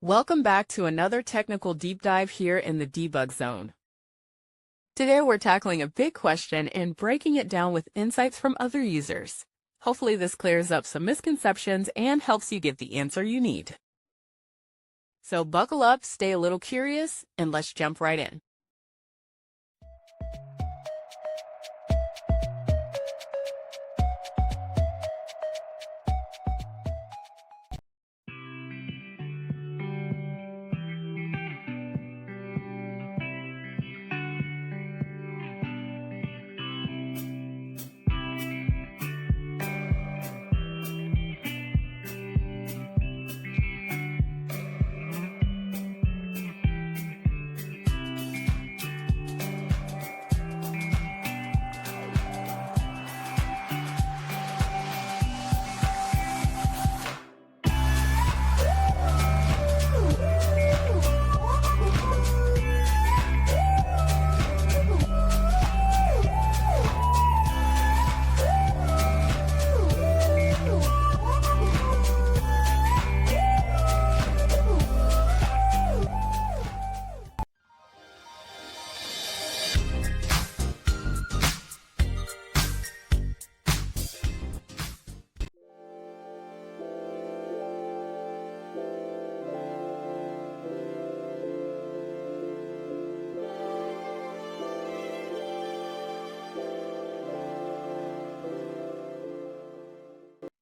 Welcome back to another technical deep dive here in the debug zone. Today we're tackling a big question and breaking it down with insights from other users. Hopefully this clears up some misconceptions and helps you get the answer you need. So buckle up, stay a little curious, and let's jump right in.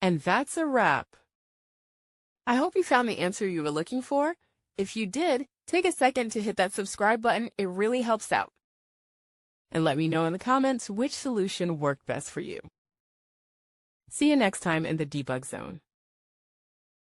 And that's a wrap. I hope you found the answer you were looking for. If you did, take a second to hit that subscribe button. It really helps out. And let me know in the comments which solution worked best for you. See you next time in the debug zone.